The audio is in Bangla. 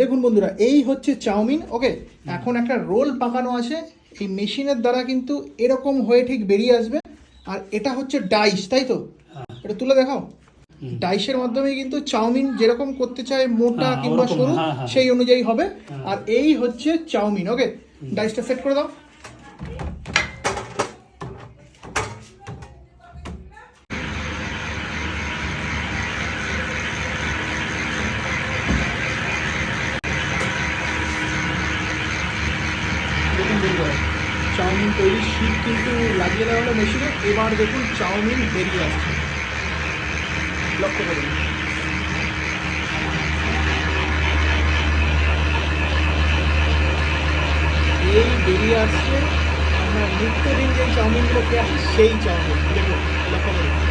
দেখুন বন্ধুরা, এই হচ্ছে চাউমিন। ওকে, এখন একটা রোল পাকানো আছে, এই মেশিনের দ্বারা কিন্তু এরকম হয়ে ঠিক বেরিয়ে আসবে। আর এটা হচ্ছে ডাইস, তাই তো? এটা তুলে দেখাও। ডাইসের মাধ্যমে কিন্তু চাউমিন যেরকম করতে চায়, মোটা কিংবা সরু, সেই অনুযায়ী হবে। আর এই হচ্ছে চাউমিন। ওকে, ডাইসটা সেট করে দাও। দেখুন বন্ধুরা, চাউমিন তৈরির শীট কিন্তু লাগিয়ে দেওয়া হলো মেশিনে। এবার দেখুন চাউমিন বেরিয়ে আসছে, লক্ষ্য করুন। এই বেরিয়ে আসছে আমরা নিত্যদিন যে চাউমিনগুলো খেয়ে আসি, সেই চাউমিন। দেখুন, লক্ষ্য করুন।